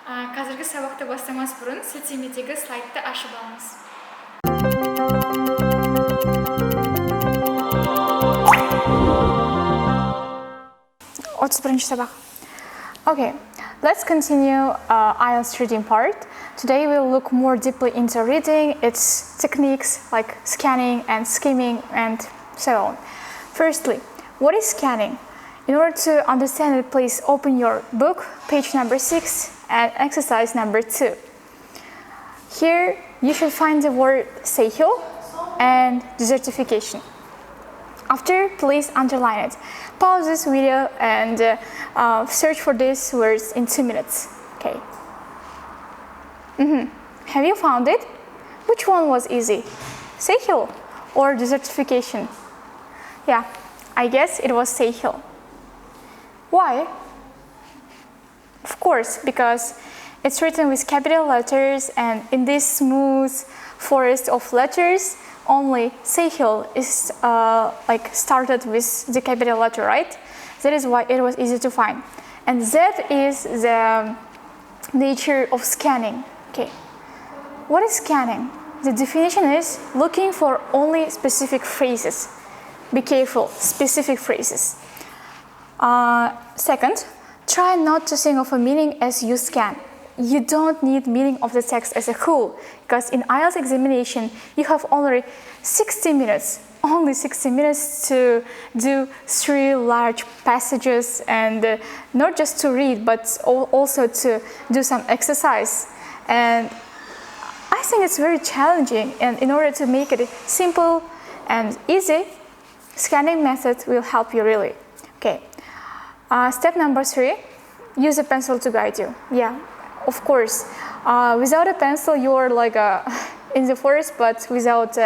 Қазіргі сабақты бастамас бұрын сілтемедегі слайдты ашып алыңыз. 31-ші сабақ. Okay, let's continue IELTS reading part. Today we'll look more deeply into reading, its techniques like scanning and skimming and so on. Firstly, what is scanning? In order to understand it, please open your book, page number 6 and exercise number 2. Here you should find the word sehil and desertification. After, please underline it. Pause this video and search for these words in 2 minutes. Okay. Have you found it? Which one was easy? Sehil or desertification? Yeah, I guess it was sehil. Why? Of course, because it's written with capital letters, and in this smooth forest of letters, only sehil is started with the capital letter, right? That is why it was easy to find. And that is the nature of scanning. Okay. What is scanning? The definition is looking for only specific phrases. Be careful, specific phrases. Second, try not to think of a meaning as you scan. You don't need meaning of the text as a whole, because in IELTS examination, you have only 60 minutes, to do 3 large passages, and not just to read, but also to do some exercise. And I think it's very challenging, and in order to make it simple and easy, scanning method will help you really. Okay. Step number 3, use a pencil to guide you. Yeah, of course. Without a pencil, you're like in the forest, but without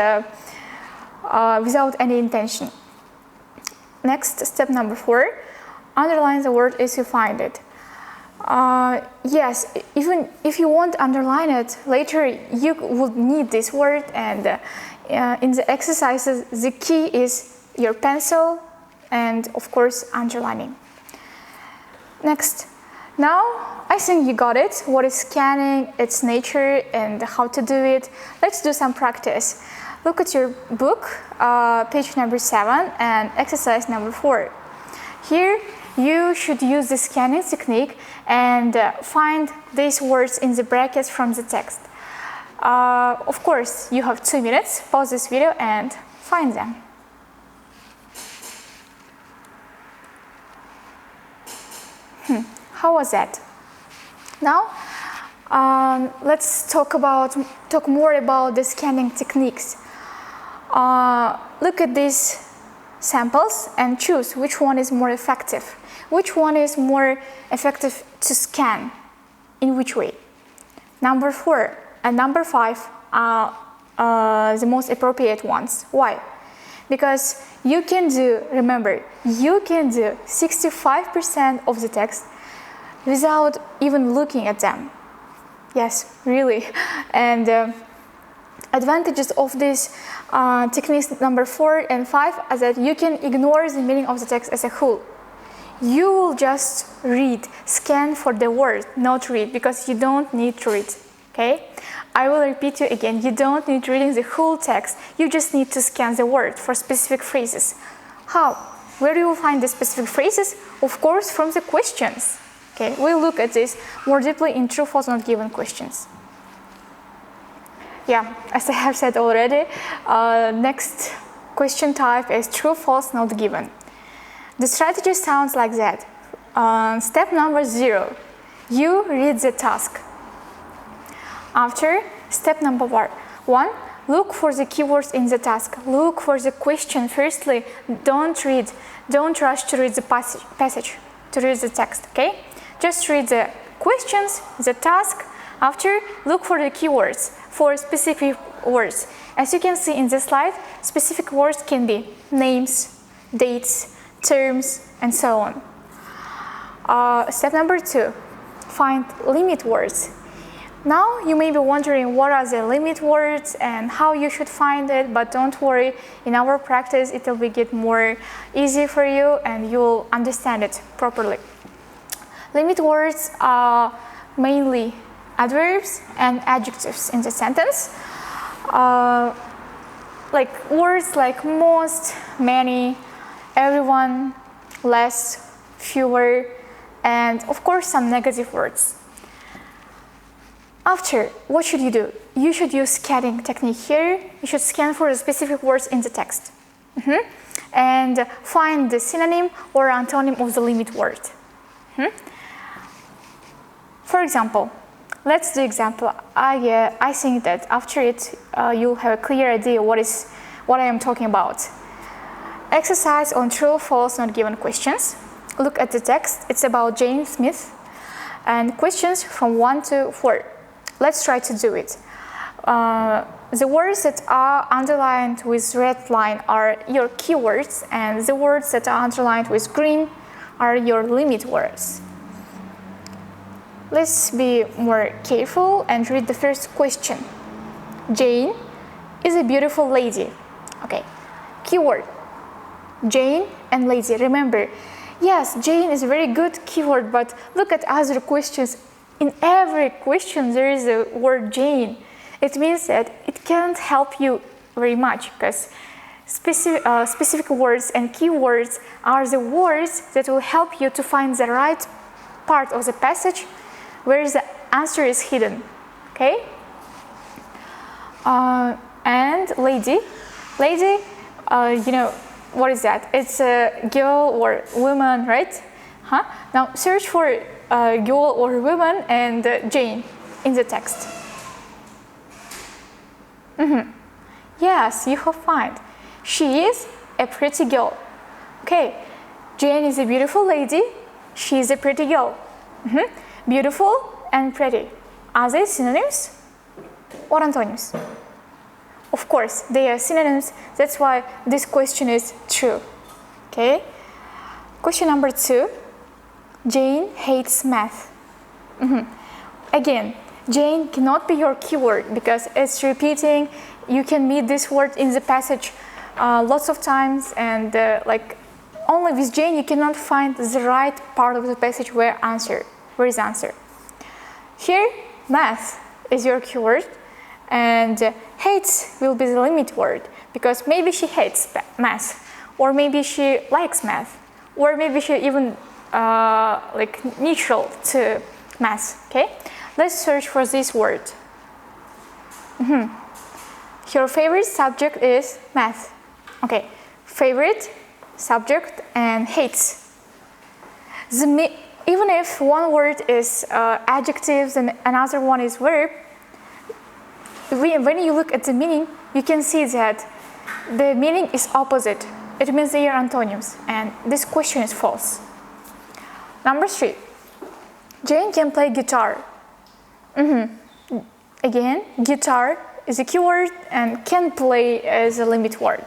any intention. Next, step number 4, underline the word as you find it. Yes, even if you won't underline it, later you would need this word, and in the exercises, the key is your pencil and, of course, underlining. Next, now I think you got it, what is scanning, its nature, and how to do it. Let's do some practice. Look at your book, page number 7 and exercise number 4. Here, you should use the scanning technique and find these words in the brackets from the text. Of course, you have 2 minutes. Pause this video and find them. How was that? Now, let's talk more about the scanning techniques. Look at these samples and choose which one is more effective. Which one is more effective to scan? In which way? Number 4 and number 5 are the most appropriate ones. Why? Because you can do 65% of the text without even looking at them. Yes, really. And advantages of these techniques number 4 and 5 are that you can ignore the meaning of the text as a whole. You will just read, scan for the word, not read, because you don't need to read. Okay? I will repeat you again. You don't need reading the whole text. You just need to scan the word for specific phrases. How? Where do you find the specific phrases? Of course, from the questions. Okay, we'll look at this more deeply in true, false, not given questions. Yeah, as I have said already, next question type is true, false, not given. The strategy sounds like that. Step number 0, you read the task. After, step number 1, look for the keywords in the task. Look for the question firstly. Don't rush to read the passage, to read the text, okay? Just read the questions, the task. After, look for the keywords for specific words. As you can see in this slide, specific words can be names, dates, terms, and so on. Step number 2, find limit words. Now you may be wondering what are the limit words and how you should find it, but don't worry, in our practice it will get more easy for you and you will understand it properly. Limit words mainly adverbs and adjectives in the sentence. Like words like most, many, everyone, less, fewer, and of course some negative words. After, what should you do? You should use scanning technique here. You should scan for the specific words in the text. And find the synonym or antonym of the limit word. For example, let's do example. I think that after it, you'll have a clear idea what I am talking about. Exercise on true, false, not given questions. Look at the text. It's about Jane Smith. And questions from 1 to 4. Let's try to do it. The words that are underlined with red line are your keywords, and the words that are underlined with green are your limit words. Let's be more careful and read the first question. Jane is a beautiful lady. Okay, keyword, Jane and lady. Remember, yes, Jane is a very good keyword, but look at other questions. In every question there is a word Jane. It means that it can't help you very much because specific words and keywords are the words that will help you to find the right part of the passage where the answer is hidden. Okay? And lady, you know, what is that? It's a girl or woman, right? Now search for girl or woman and Jane in the text. Yes, you have found. She is a pretty girl. Okay, Jane is a beautiful lady. She is a pretty girl. Beautiful and pretty. Are they synonyms or antonyms? Of course, they are synonyms. That's why this question is true. Okay. Question number 2. Jane hates math. Again, Jane cannot be your keyword because it's repeating. You can meet this word in the passage lots of times, and like only with Jane you cannot find the right part of the passage where is answer. Here, math is your keyword, and hates will be the limit word because maybe she hates math, or maybe she likes math, or maybe she even like neutral to math. Okay, let's search for this word. Your favorite subject is math. Okay, favorite, subject, and hates. Even if one word is adjectives and another one is verb, when you look at the meaning, you can see that the meaning is opposite. It means they are antonyms, and this question is false. Number 3. Jane can play guitar. Again, guitar is a keyword and can play as a limit word.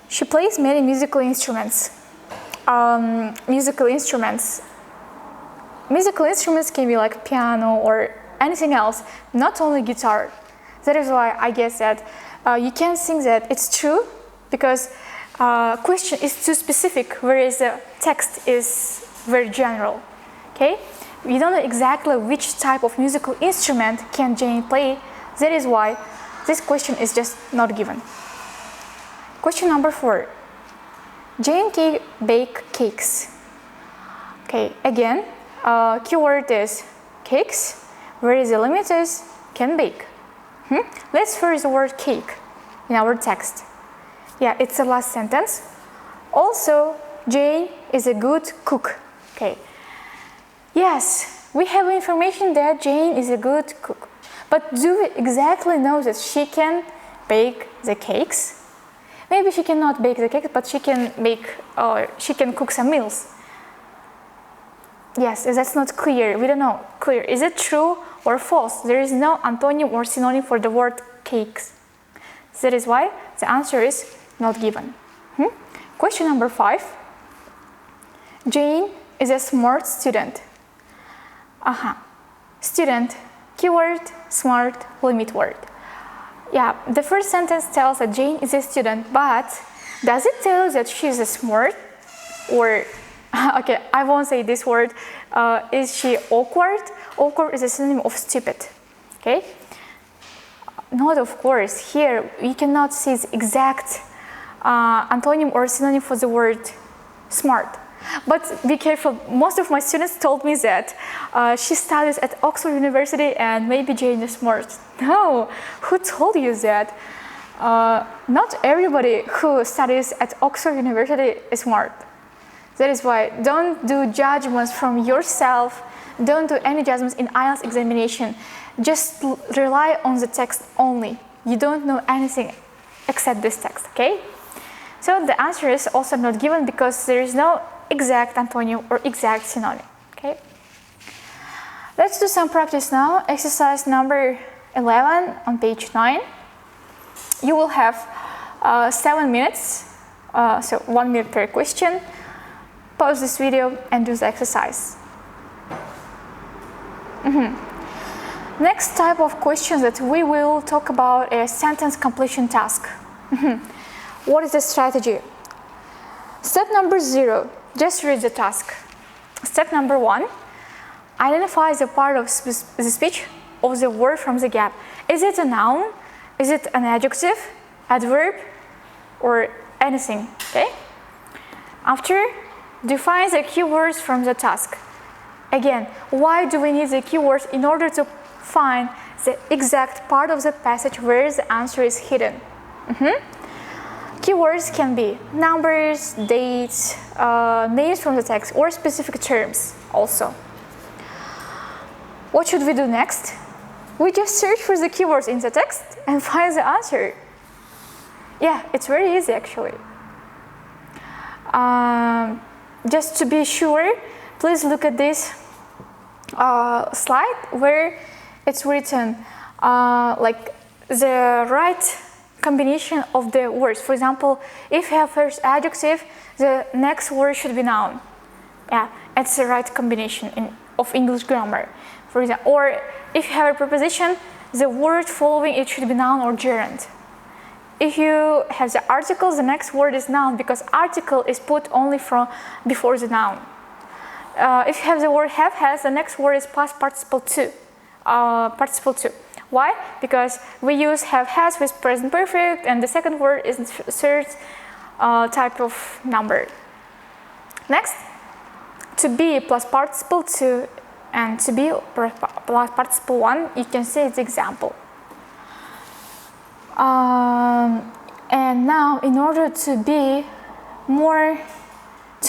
She plays many musical instruments. Musical instruments can be like piano or anything else, not only guitar. That is why I guess that you can think that it's true because question is too specific, whereas the text is very general. Okay, we don't know exactly which type of musical instrument can Jane play. That is why this question is just not given. Question number 4. Jane can bake cakes. Okay, again, keyword is cakes, whereas the limit is can bake. Let's first the word cake in our text. Yeah, it's the last sentence. Also, Jane is a good cook. Okay. Yes, we have information that Jane is a good cook. But do we exactly know that she can bake the cakes? Maybe she cannot bake the cakes, but she can cook some meals. Yes, that's not clear. We don't know. Clear. Is it true or false? There is no antonym or synonym for the word cakes. That is why the answer is not given. Question number 5. Jane is a smart student. Student, keyword, smart, limit word. Yeah, the first sentence tells that Jane is a student, but does it tell that she is a smart or Okay, I won't say this word. Is she awkward? Awkward is a synonym of stupid. Okay? Not of course. Here we cannot see the exact antonym or synonym for the word smart. But be careful. Most of my students told me that she studies at Oxford University and maybe Jane is smart. No, who told you that? Not everybody who studies at Oxford University is smart. That is why don't do judgments from yourself. Don't do any judgments in IELTS examination. Just rely on the text only. You don't know anything except this text, okay? So the answer is also not given because there is no exact antonym or exact synonym, okay? Let's do some practice now. Exercise number 11 on page 9. You will have 7 minutes, so 1 minute per question. Pause this video and do the exercise. Next type of questions that we will talk about is sentence completion task. What is the strategy? Step number 0, just read the task. Step number 1, identify the part of the speech of the word from the gap. Is it a noun? Is it an adjective, adverb, or anything? Okay. After, define the keywords from the task. Again, why do we need the keywords? In order to find the exact part of the passage where the answer is hidden. Keywords can be numbers, dates, names from the text, or specific terms also. What should we do next? We just search for the keywords in the text and find the answer. Yeah, it's very easy actually. Just to be sure, please look at this slide where it's written like the right combination of the words. For example, if you have first adjective, the next word should be noun. Yeah, it's the right combination of English grammar. For example, or if you have a preposition, the word following it should be noun or gerund. If you have the article, the next word is noun because article is put only from before the noun. If you have the word have, has, the next word is past participle two. Why? Because we use have, has with present perfect, and the second word is the third type of number. Next, to be plus participle two and to be plus participle one, you can see its example. And now, in order to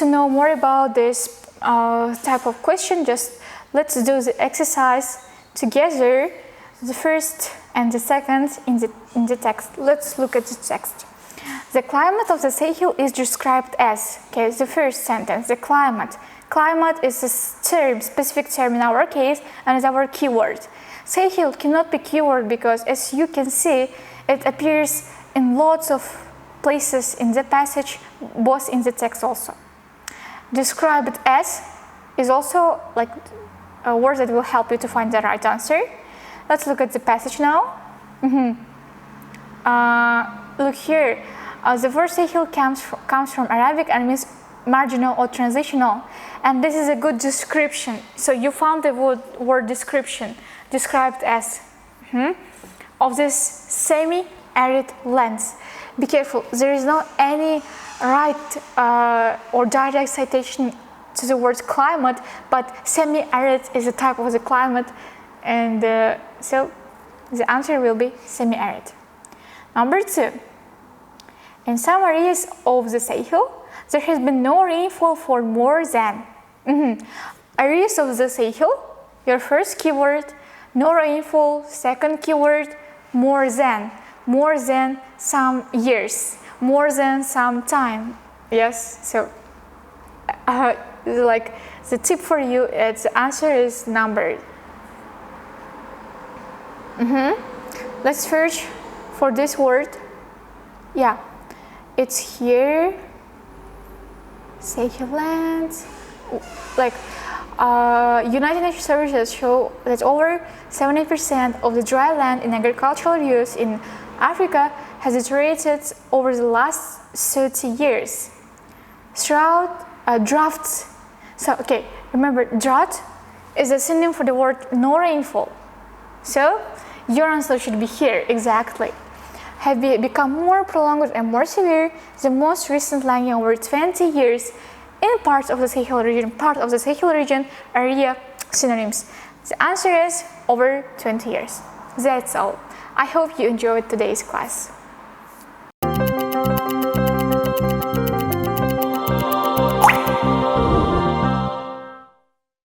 know more about this type of question, just let's do the exercise together, the first and the second in the text. Let's look at the text. The climate of the Sahel is described as, okay, the first sentence, the climate. Climate is a term, specific term in our case, and is our keyword. Sahel cannot be keyword because, as you can see, it appears in lots of places in the passage, both in the text also. Described as is also like a word that will help you to find the right answer. Let's look at the passage now. Look here. The word Sahel comes from Arabic and means marginal or transitional. And this is a good description. So you found the word description, described as, of this semi-arid lands. Be careful, there is not any right or direct citation to the word climate, but semi-arid is a type of the climate, and so the answer will be semi-arid. Number 2, in some areas of the Sahel, there has been no rainfall for more than. Areas of the Sahel, your first keyword, no rainfall, second keyword, more than some years, more than some time. Yes, so like the tip for you, the answer is numbered. Let's search for this word. Yeah, it's here. Sahel lands. Like United Nations surveys show that over 70% of the dry land in agricultural use in Africa has deteriorated over the last 30 years. Droughts So, okay, remember, drought is a synonym for the word no rainfall. So, your answer should be here, exactly. Have become more prolonged and more severe the most recent lagging over 20 years in parts of the Sahel region, area synonyms. The answer is over 20 years. That's all. I hope you enjoyed today's class.